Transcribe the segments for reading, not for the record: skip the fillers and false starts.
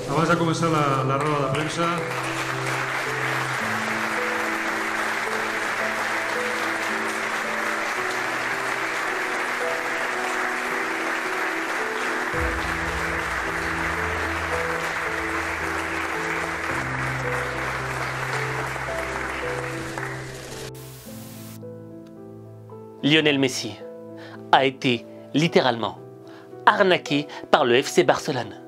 Abans de començar la roda de premsa, Lionel Messi a été littéralement arnaqué par le FC Barcelone.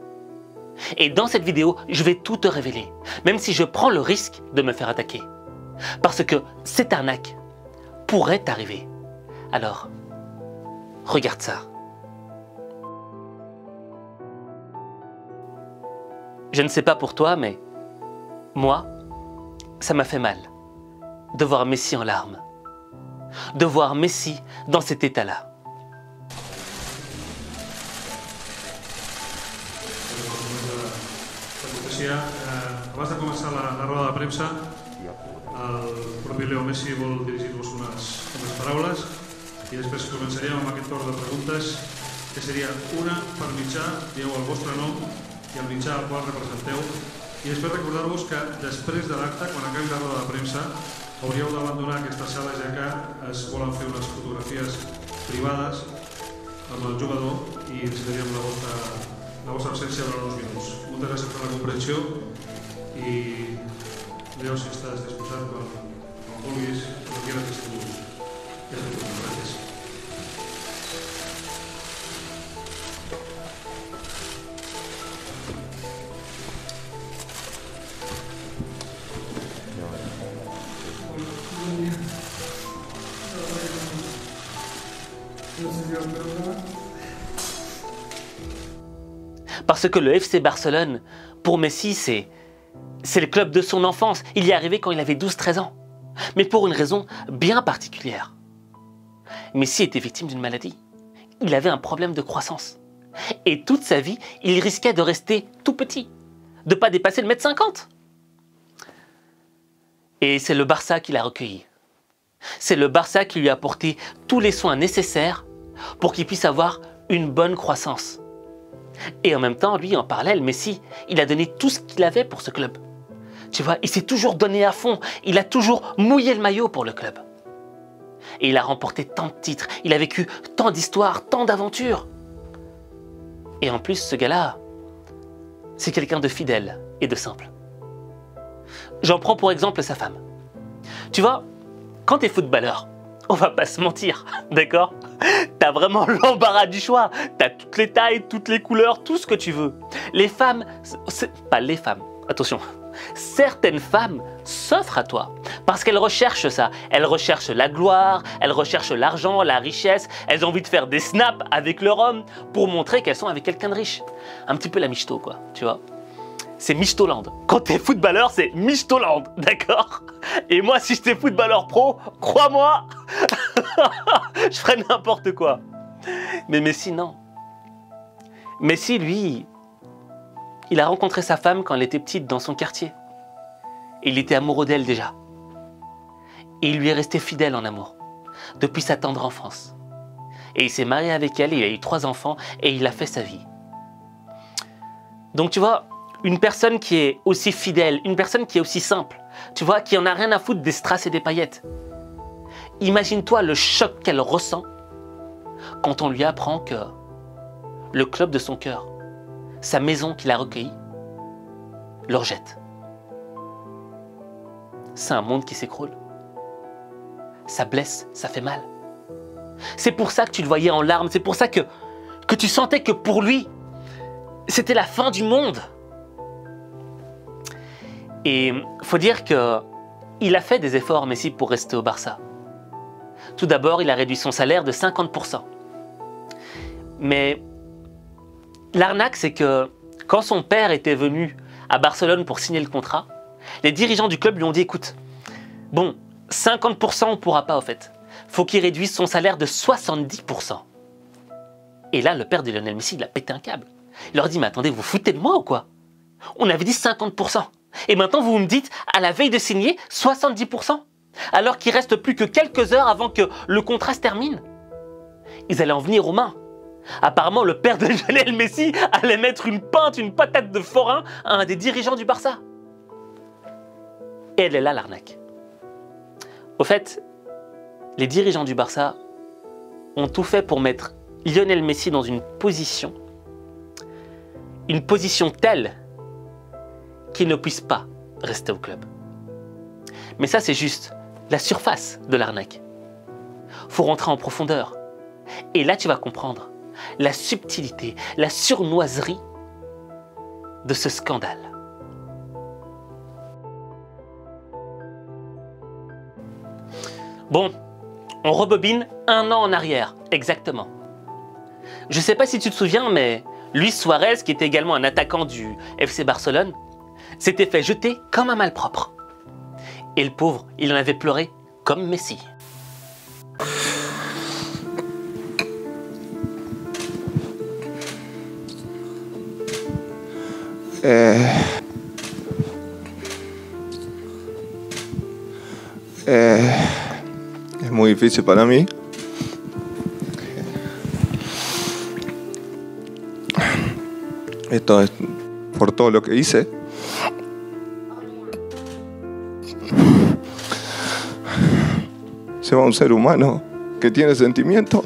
Et dans cette vidéo, je vais tout te révéler, même si je prends le risque de me faire attaquer. Parce que cette arnaque pourrait t'arriver. Alors, regarde ça. Je ne sais pas pour toi, mais moi, ça m'a fait mal de voir Messi en larmes. De voir Messi dans cet état-là. Abans de començar la roda de premsa, el propi Leo Messi vol dirigir-vos unes paraules i després començaríem amb aquest torn de preguntes, que seria una per mitjà, dieu el vostre nom i el mitjà al qual representeu, i després recordar-vos que després de l'acte, quan acabi la roda de premsa, hauríeu d'abandonar aquesta sala, ja que es volen fer unes fotografies privades amb el jugador i necessitaríem la vostra absència durant uns minuts. Moltes gràcies per la comprensió i Leo, si estàs disposat, quan vulguis, quan quieras que estiguis. Gràcies. Parce que le FC Barcelone, pour Messi, c'est le club de son enfance. Il y est arrivé quand il avait 12-13 ans. Mais pour une raison bien particulière. Messi était victime d'une maladie. Il avait un problème de croissance. Et toute sa vie, il risquait de rester tout petit. De ne pas dépasser le 1m50. Et c'est le Barça qui l'a recueilli. C'est le Barça qui lui a apporté tous les soins nécessaires pour qu'il puisse avoir une bonne croissance. Et en même temps, lui, en parallèle, Messi, il a donné tout ce qu'il avait pour ce club. Tu vois, il s'est toujours donné à fond. Il a toujours mouillé le maillot pour le club. Et il a remporté tant de titres. Il a vécu tant d'histoires, tant d'aventures. Et en plus, ce gars-là, c'est quelqu'un de fidèle et de simple. J'en prends pour exemple sa femme. Tu vois, quand tu es footballeur, on va pas se mentir, d'accord? T'as vraiment l'embarras du choix. T'as toutes les tailles, toutes les couleurs, tout ce que tu veux. Les femmes, pas les femmes, attention. Certaines femmes s'offrent à toi parce qu'elles recherchent ça. Elles recherchent la gloire, elles recherchent l'argent, la richesse. Elles ont envie de faire des snaps avec leur homme pour montrer qu'elles sont avec quelqu'un de riche. Un petit peu la michto, quoi, tu vois. C'est Michtoland. Quand t'es footballeur, c'est Michtoland, d'accord? Et moi, si j'étais footballeur pro, crois-moi, je ferais n'importe quoi. Mais Messi, non. Messi, lui, il a rencontré sa femme quand elle était petite dans son quartier. Et il était amoureux d'elle déjà. Et il lui est resté fidèle en amour, depuis sa tendre enfance. Et il s'est marié avec elle, il a eu 3 enfants et il a fait sa vie. Donc tu vois, une personne qui est aussi fidèle, une personne qui est aussi simple, tu vois, qui en a rien à foutre des strass et des paillettes. Imagine-toi le choc qu'elle ressent quand on lui apprend que le club de son cœur, sa maison qu'il a recueillie, le rejette. C'est un monde qui s'écroule. Ça blesse, ça fait mal. C'est pour ça que tu le voyais en larmes, c'est pour ça que tu sentais que pour lui, c'était la fin du monde. Et il faut dire qu'il a fait des efforts, Messi, pour rester au Barça. Tout d'abord, il a réduit son salaire de 50%. Mais l'arnaque, c'est que quand son père était venu à Barcelone pour signer le contrat, les dirigeants du club lui ont dit, écoute, bon, 50% on ne pourra pas au fait. Faut qu'il réduise son salaire de 70%. Et là, le père de Lionel Messi, il a pété un câble. Il leur dit, mais attendez, vous foutez de moi ou quoi? On avait dit 50%. Et maintenant, vous me dites, à la veille de signer, 70%. Alors qu'il reste plus que quelques heures avant que le contrat se termine. Ils allaient en venir aux mains. Apparemment, le père de Lionel Messi allait mettre une patate de forain à un des dirigeants du Barça. Et elle est là, l'arnaque. Au fait, les dirigeants du Barça ont tout fait pour mettre Lionel Messi dans une position telle qu'il ne puisse pas rester au club. Mais ça, c'est juste la surface de l'arnaque. Faut rentrer en profondeur. Et là, tu vas comprendre la subtilité, la surnoiserie de ce scandale. Bon, on rebobine 1 an en arrière, exactement. Je ne sais pas si tu te souviens, mais Luis Suarez, qui était également un attaquant du FC Barcelone, s'était fait jeter comme un malpropre. Et le pauvre, il en avait pleuré comme Messi. Es muy difícil para mí. Esto es por todo lo que hice. Se va un ser humano que tiene sentimientos.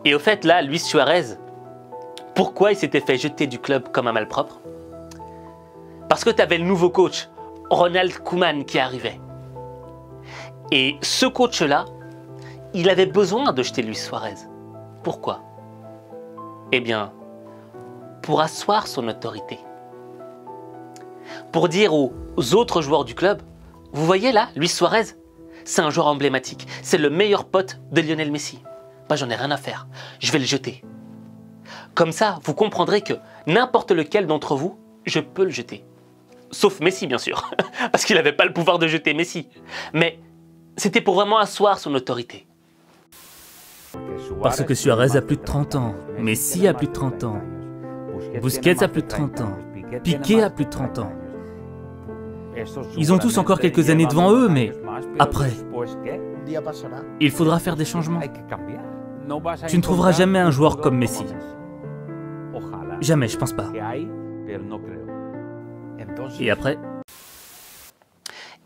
Et au fait, là, Luis Suarez, pourquoi il s'était fait jeter du club comme un malpropre? Parce que tu avais le nouveau coach, Ronald Koeman, qui arrivait. Et ce coach-là, il avait besoin de jeter Luis Suarez. Pourquoi? Eh bien, pour asseoir son autorité. Pour dire aux autres joueurs du club, vous voyez là, Luis Suarez, c'est un joueur emblématique. C'est le meilleur pote de Lionel Messi. Moi, j'en ai rien à faire. Je vais le jeter. Comme ça, vous comprendrez que n'importe lequel d'entre vous, je peux le jeter. Sauf Messi, bien sûr. Parce qu'il n'avait pas le pouvoir de jeter Messi. Mais c'était pour vraiment asseoir son autorité. Parce que Suarez a plus de 30 ans, Messi a plus de 30 ans, Busquets a plus de 30 ans, Piqué a plus de 30 ans. Ils ont tous encore quelques années devant eux, mais après, il faudra faire des changements. Tu ne trouveras jamais un joueur comme Messi. Jamais, je pense pas. Et après?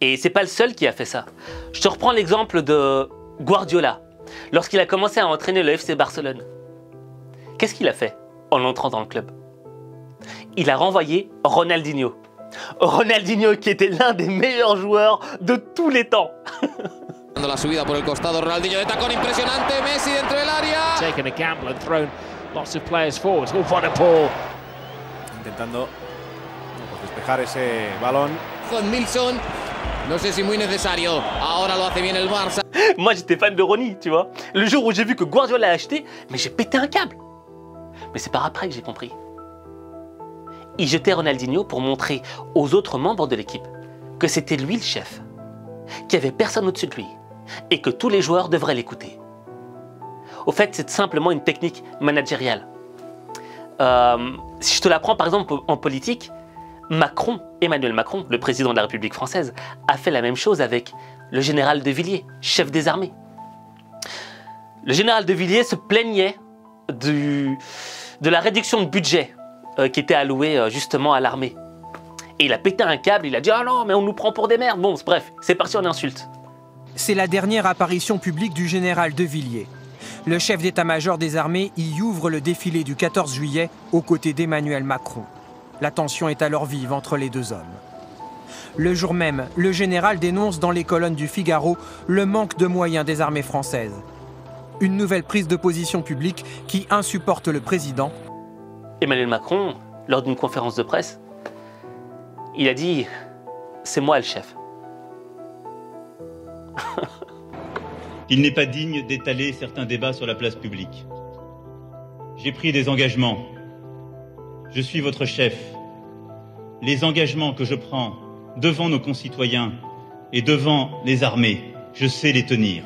Et c'est pas le seul qui a fait ça. Je te reprends l'exemple de Guardiola, lorsqu'il a commencé à entraîner le FC Barcelone. Qu'est-ce qu'il a fait en entrant dans le club? Il a renvoyé Ronaldinho. Ronaldinho qui était l'un des meilleurs joueurs de tous les temps. La subida por el costado, Ronaldinho de tacón impresionante, Messi dentro del área. Taken a gamble and thrown lots of players forward. Oh, Van der Poel. Intentando despejar ese balón. Con Milson, no sé si muy necesario. Ahora lo hace bien el Barça. Moi, j'étais fan de Ronny, tu vois. Le jour où j'ai vu que Guardiola l'a acheté, mais j'ai pété un câble. Mais c'est par après que j'ai compris. Il jetait Ronaldinho pour montrer aux autres membres de l'équipe que c'était lui le chef, qu'il n'y avait personne au-dessus de lui et que tous les joueurs devraient l'écouter. Au fait, c'est simplement une technique managériale. Si je te l'apprends par exemple en politique, Emmanuel Macron, le président de la République française, a fait la même chose avec le général de Villiers, chef des armées. Le général de Villiers se plaignait de la réduction de budget qui était alloué justement à l'armée. Et il a pété un câble, il a dit « Ah non, mais on nous prend pour des merdes !» Bon, bref, c'est parti en insulte. C'est la dernière apparition publique du général de Villiers. Le chef d'état-major des armées y ouvre le défilé du 14 juillet aux côtés d'Emmanuel Macron. La tension est alors vive entre les deux hommes. Le jour même, le général dénonce dans les colonnes du Figaro le manque de moyens des armées françaises. Une nouvelle prise de position publique qui insupporte le président. Emmanuel Macron, lors d'une conférence de presse, il a dit « C'est moi le chef ». Il n'est pas digne d'étaler certains débats sur la place publique. J'ai pris des engagements. Je suis votre chef. Les engagements que je prends devant nos concitoyens et devant les armées, je sais les tenir.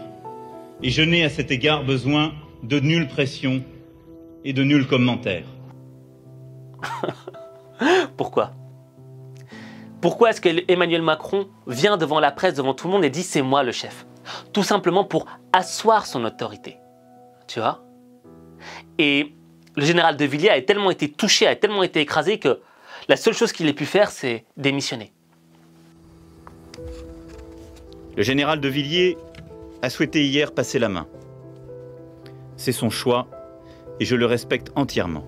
Et je n'ai à cet égard besoin de nulle pression et de nul commentaire. Pourquoi? Pourquoi est-ce que Emmanuel Macron vient devant la presse, devant tout le monde et dit « c'est moi le chef ». Tout simplement pour asseoir son autorité. Tu vois? Et le général de Villiers a tellement été touché, a tellement été écrasé que la seule chose qu'il ait pu faire, c'est démissionner. Le général de Villiers a souhaité hier passer la main. C'est son choix et je le respecte entièrement.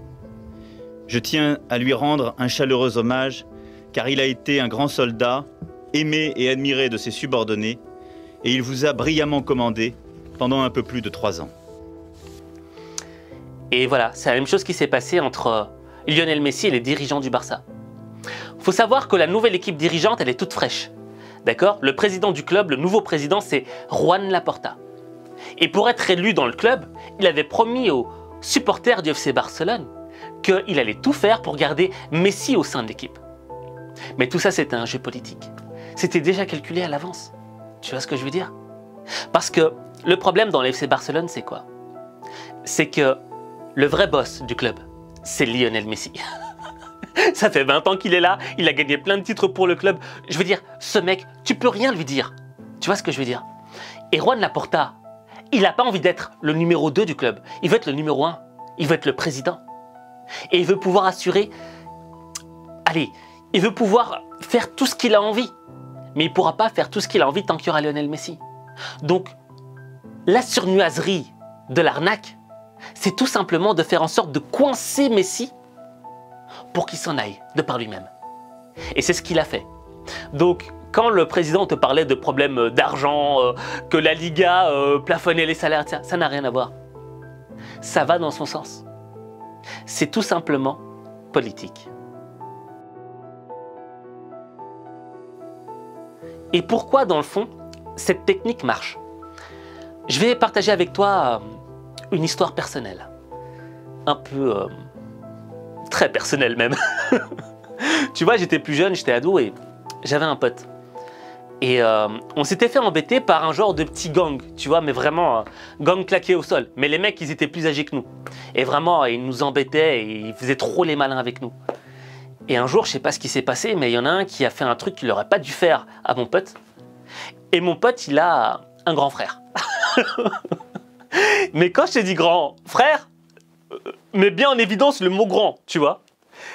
Je tiens à lui rendre un chaleureux hommage car il a été un grand soldat, aimé et admiré de ses subordonnés et il vous a brillamment commandé pendant un peu plus de 3 ans. Et voilà, c'est la même chose qui s'est passée entre Lionel Messi et les dirigeants du Barça. Il faut savoir que la nouvelle équipe dirigeante, elle est toute fraîche. D'accord? Le président du club, le nouveau président, c'est Juan Laporta. Et pour être élu dans le club, il avait promis aux supporters du FC Barcelone qu'il allait tout faire pour garder Messi au sein de l'équipe. Mais tout ça, c'était un jeu politique. C'était déjà calculé à l'avance. Tu vois ce que je veux dire? Parce que le problème dans le FC Barcelone, c'est quoi? C'est que le vrai boss du club, c'est Lionel Messi. Ça fait 20 ans qu'il est là, il a gagné plein de titres pour le club. Je veux dire, ce mec, tu peux rien lui dire. Tu vois ce que je veux dire? Et Juan Laporta, il n'a pas envie d'être le numéro 2 du club. Il veut être le numéro 1. Il veut être le président. Et il veut pouvoir assurer... Allez, il veut pouvoir faire tout ce qu'il a envie. Mais il ne pourra pas faire tout ce qu'il a envie tant qu'il y aura Lionel Messi. Donc, la surnuiserie de l'arnaque, c'est tout simplement de faire en sorte de coincer Messi pour qu'il s'en aille de par lui-même. Et c'est ce qu'il a fait. Donc, quand le président te parlait de problèmes d'argent, que la Liga plafonnait les salaires, ça n'a rien à voir. Ça va dans son sens. C'est tout simplement politique. Et pourquoi, dans le fond, cette technique marche? Je vais partager avec toi une histoire personnelle. Un peu... très personnelle même. Tu vois, j'étais plus jeune, j'étais ado et j'avais un pote. Et on s'était fait embêter par un genre de petit gang, tu vois, mais vraiment gang claqué au sol. Mais les mecs, ils étaient plus âgés que nous. Et vraiment, ils nous embêtaient et ils faisaient trop les malins avec nous. Et un jour, je sais pas ce qui s'est passé, mais il y en a un qui a fait un truc qu'il n'aurait pas dû faire à mon pote. Et mon pote, il a un grand frère. Mais quand je t'ai dit grand frère, mets bien en évidence le mot grand, tu vois.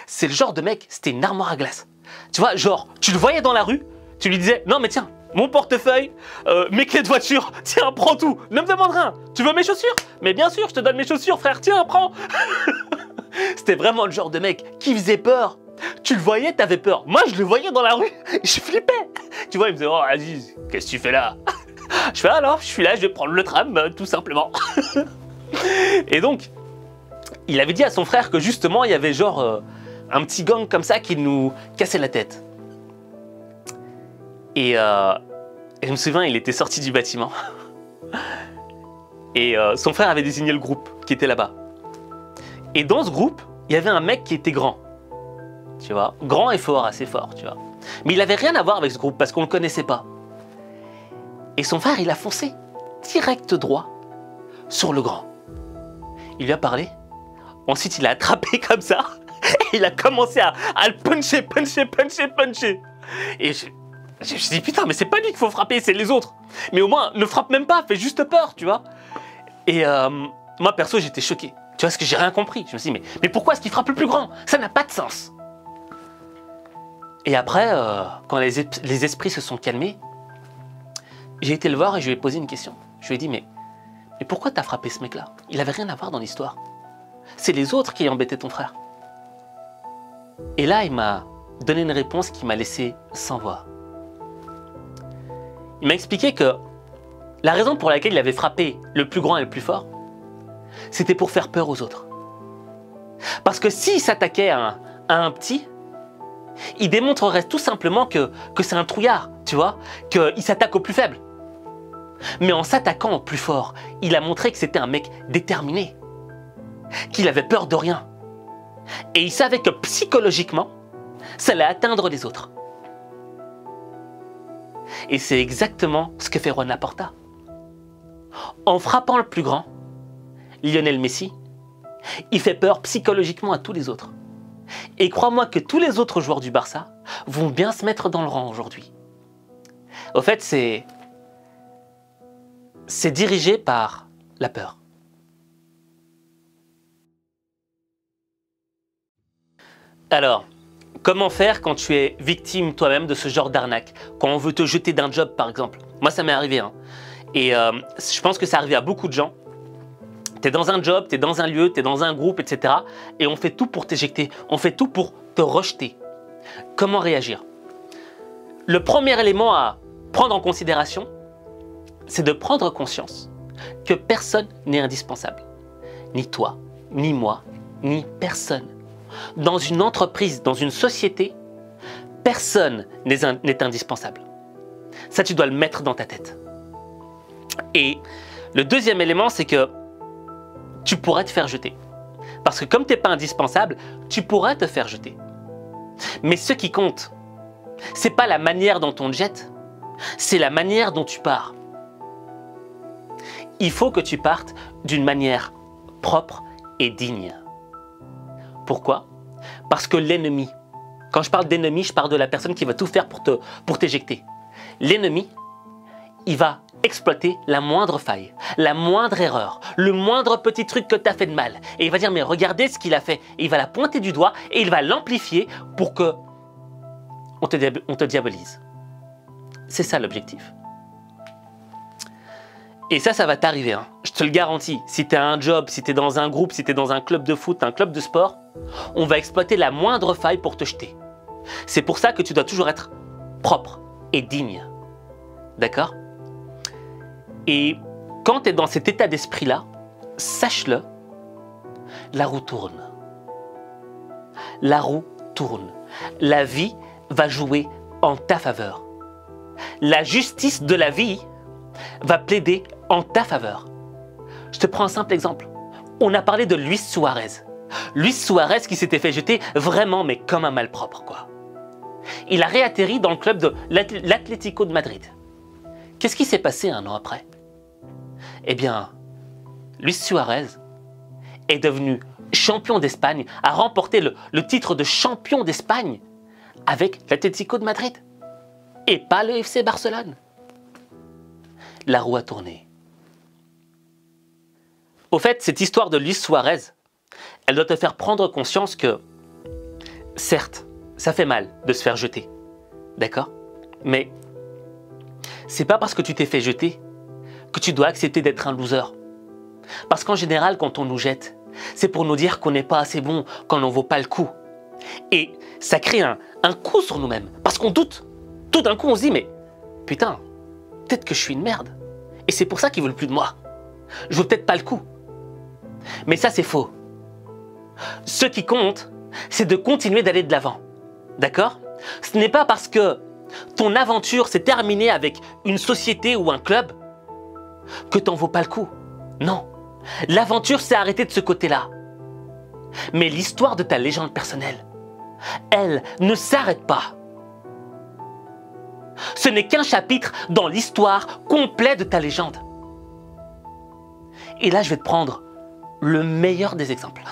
C'est le genre de mec, c'était une armoire à glace. Tu vois, genre, tu le voyais dans la rue, tu lui disais, non mais tiens, mon portefeuille, mes clés de voiture, tiens, prends tout, ne me demande rien. Tu veux mes chaussures? Mais bien sûr, je te donne mes chaussures, frère, tiens, prends. C'était vraiment le genre de mec qui faisait peur. Tu le voyais, t'avais peur. Moi, je le voyais dans la rue, je flippais. Tu vois, il me disait, oh Aziz, qu'est-ce que tu fais là? Je fais, alors, je suis là, je vais prendre le tram, tout simplement. Et donc, il avait dit à son frère que justement, il y avait genre un petit gang comme ça qui nous cassait la tête. Et je me souviens, il était sorti du bâtiment. Et son frère avait désigné le groupe qui était là-bas. Et dans ce groupe, il y avait un mec qui était grand. Tu vois, grand et fort, assez fort, tu vois. Mais il n'avait rien à voir avec ce groupe parce qu'on ne le connaissait pas. Et son frère, il a foncé direct droit sur le grand. Il lui a parlé. Ensuite, il a attrapé comme ça. Et il a commencé à le puncher. Et je me suis dit, putain, mais c'est pas lui qu'il faut frapper, c'est les autres. Mais au moins, ne frappe même pas, fais juste peur, tu vois. Et moi, perso, j'étais choqué. Tu vois, parce que j'ai rien compris. Je me suis dit, mais pourquoi est-ce qu'il frappe le plus grand? Ça n'a pas de sens. Et après, quand les esprits se sont calmés, j'ai été le voir et je lui ai posé une question. Je lui ai dit, mais pourquoi t'as frappé ce mec-là? Il n'avait rien à voir dans l'histoire. C'est les autres qui embêtaient ton frère. Et là, il m'a donné une réponse qui m'a laissé sans voix. Il m'a expliqué que la raison pour laquelle il avait frappé le plus grand et le plus fort, c'était pour faire peur aux autres. Parce que s'il s'attaquait à un petit, il démontrerait tout simplement que c'est un trouillard, tu vois, qu'il s'attaque au plus faible. Mais en s'attaquant au plus fort, il a montré que c'était un mec déterminé, qu'il avait peur de rien. Et il savait que psychologiquement, ça allait atteindre les autres. Et c'est exactement ce que fait Juan Laporta. En frappant le plus grand, Lionel Messi, il fait peur psychologiquement à tous les autres. Et crois-moi que tous les autres joueurs du Barça vont bien se mettre dans le rang aujourd'hui. Au fait, c'est dirigé par la peur. Alors, comment faire quand tu es victime toi-même de ce genre d'arnaque? Quand on veut te jeter d'un job, par exemple. Moi, ça m'est arrivé. Hein. Et je pense que ça arrive à beaucoup de gens. Tu es dans un job, tu es dans un lieu, tu es dans un groupe, etc. Et on fait tout pour t'éjecter. On fait tout pour te rejeter. Comment réagir? Le premier élément à prendre en considération, c'est de prendre conscience que personne n'est indispensable. Ni toi, ni moi, ni personne. Dans une entreprise, dans une société, personne n'est indispensable. Ça, tu dois le mettre dans ta tête. Et le deuxième élément, c'est que tu pourrais te faire jeter. Parce que comme tu n'es pas indispensable, tu pourrais te faire jeter. Mais ce qui compte, ce n'est pas la manière dont on te jette, c'est la manière dont tu pars. Il faut que tu partes d'une manière propre et digne. Pourquoi? Parce que l'ennemi, quand je parle d'ennemi, je parle de la personne qui va tout faire pour t'éjecter. L'ennemi, il va exploiter la moindre faille, la moindre erreur, le moindre petit truc que tu as fait de mal. Et il va dire, mais regardez ce qu'il a fait. Et il va la pointer du doigt et il va l'amplifier pour que on te diabolise. C'est ça l'objectif. Et ça va t'arriver, hein. Je te le garantis. Si tu as un job, si tu es dans un groupe, si tu es dans un club de foot, un club de sport, on va exploiter la moindre faille pour te jeter. C'est pour ça que tu dois toujours être propre et digne. D'accord? Et quand tu es dans cet état d'esprit-là, sache-le, la roue tourne. La roue tourne. La vie va jouer en ta faveur. La justice de la vie va plaider en ta faveur. Je te prends un simple exemple. On a parlé de Luis Suarez. Luis Suarez qui s'était fait jeter vraiment, mais comme un malpropre, quoi. Il a réatterri dans le club de l'Atlético de Madrid. Qu'est-ce qui s'est passé un an après? Eh bien, Luis Suarez est devenu champion d'Espagne, a remporté le titre de champion d'Espagne avec l'Atlético de Madrid et pas le FC Barcelone. La roue a tourné. Au fait, cette histoire de Luis Suarez, elle doit te faire prendre conscience que, certes, ça fait mal de se faire jeter, d'accord? Mais c'est pas parce que tu t'es fait jeter que tu dois accepter d'être un loser. Parce qu'en général, quand on nous jette, c'est pour nous dire qu'on n'est pas assez bon, qu'on n'en vaut pas le coup. Et ça crée un coup sur nous-mêmes, parce qu'on doute. Tout d'un coup, on se dit, mais putain, peut-être que je suis une merde. Et c'est pour ça qu'ils veulent plus de moi. Je vaux peut-être pas le coup. Mais ça, c'est faux. Ce qui compte, c'est de continuer d'aller de l'avant. D'accord? Ce n'est pas parce que ton aventure s'est terminée avec une société ou un club que t'en vaux pas le coup. Non. L'aventure s'est arrêtée de ce côté-là. Mais l'histoire de ta légende personnelle, elle ne s'arrête pas. Ce n'est qu'un chapitre dans l'histoire complète de ta légende. Et là, je vais te prendre le meilleur des exemples.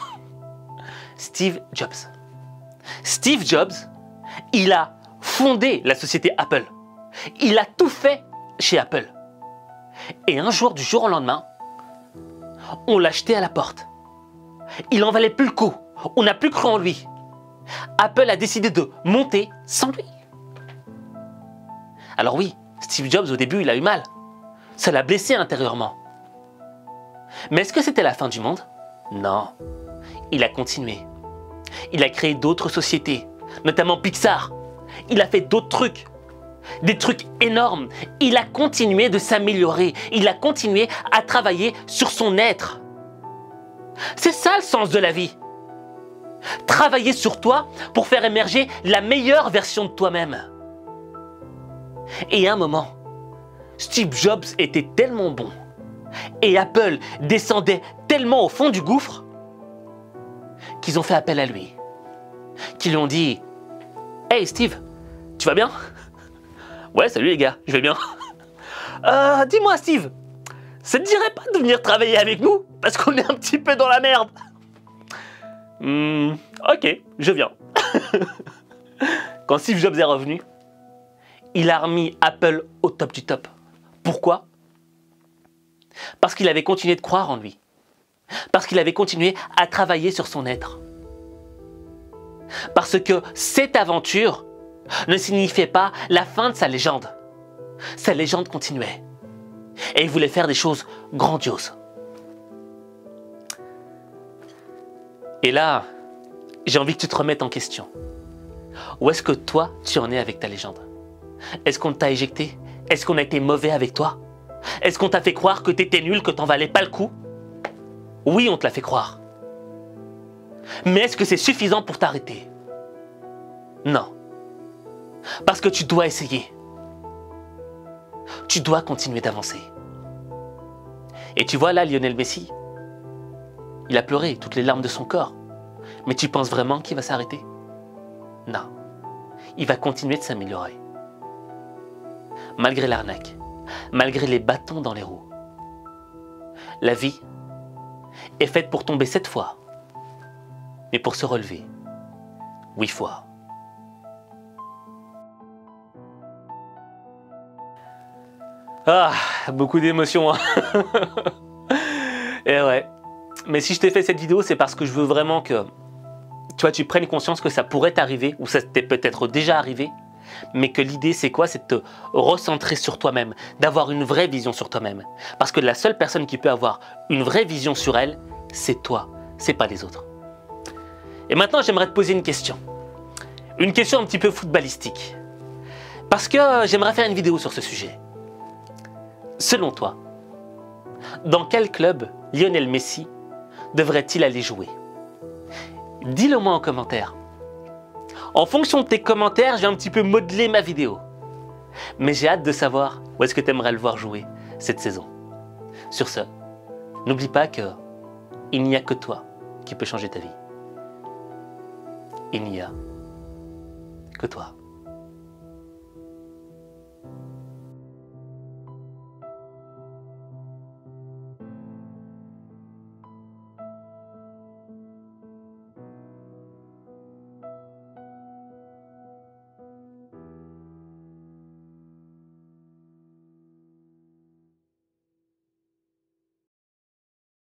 Steve Jobs. Steve Jobs, il a fondé la société Apple. Il a tout fait chez Apple. Et un jour, du jour au lendemain, on l'a jeté à la porte. Il n'en valait plus le coup. On n'a plus cru en lui. Apple a décidé de monter sans lui. Alors oui, Steve Jobs, au début, il a eu mal. Ça l'a blessé intérieurement. Mais est-ce que c'était la fin du monde? Non. Il a continué. Il a créé d'autres sociétés, notamment Pixar. Il a fait d'autres trucs. Des trucs énormes. Il a continué de s'améliorer. Il a continué à travailler sur son être. C'est ça le sens de la vie. Travailler sur toi pour faire émerger la meilleure version de toi-même. Et à un moment, Steve Jobs était tellement bon et Apple descendait tellement au fond du gouffre qu'ils ont fait appel à lui. Qu'ils lui ont dit « Hey Steve, tu vas bien ?»« Ouais, salut les gars, je vais bien. Dis-moi Steve, ça te dirait pas de venir travailler avec nous parce qu'on est un petit peu dans la merde ?» Ok, je viens. Quand Steve Jobs est revenu, il a remis Apple au top du top. Pourquoi? Parce qu'il avait continué de croire en lui. Parce qu'il avait continué à travailler sur son être. Parce que cette aventure ne signifiait pas la fin de sa légende. Sa légende continuait. Et il voulait faire des choses grandioses. Et là, j'ai envie que tu te remettes en question. Où est-ce que toi, tu en es avec ta légende? Est-ce qu'on t'a éjecté? Est-ce qu'on a été mauvais avec toi? Est-ce qu'on t'a fait croire que t'étais nul, que t'en valais pas le coup? Oui, on te l'a fait croire. Mais est-ce que c'est suffisant pour t'arrêter? Non. Parce que tu dois essayer. Tu dois continuer d'avancer. Et tu vois là, Lionel Messi, il a pleuré toutes les larmes de son corps. Mais tu penses vraiment qu'il va s'arrêter? Non. Il va continuer de s'améliorer. Malgré l'arnaque, malgré les bâtons dans les roues. La vie est faite pour tomber 7 fois, mais pour se relever 8 fois. Ah, beaucoup d'émotions. Hein. Et ouais. Mais si je t'ai fait cette vidéo, c'est parce que je veux vraiment que tu prennes conscience que ça pourrait t'arriver, ou ça t'est peut-être déjà arrivé, mais que l'idée c'est quoi? C'est de te recentrer sur toi-même, d'avoir une vraie vision sur toi-même. Parce que la seule personne qui peut avoir une vraie vision sur elle, c'est toi, c'est pas les autres. Et maintenant, j'aimerais te poser une question. Une question un petit peu footballistique. Parce que j'aimerais faire une vidéo sur ce sujet. Selon toi, dans quel club Lionel Messi devrait-il aller jouer? Dis-le moi en commentaire. En fonction de tes commentaires, je vais un petit peu modeler ma vidéo. Mais j'ai hâte de savoir où est-ce que tu aimerais le voir jouer cette saison. Sur ce, n'oublie pas que il n'y a que toi qui peux changer ta vie. Il n'y a que toi.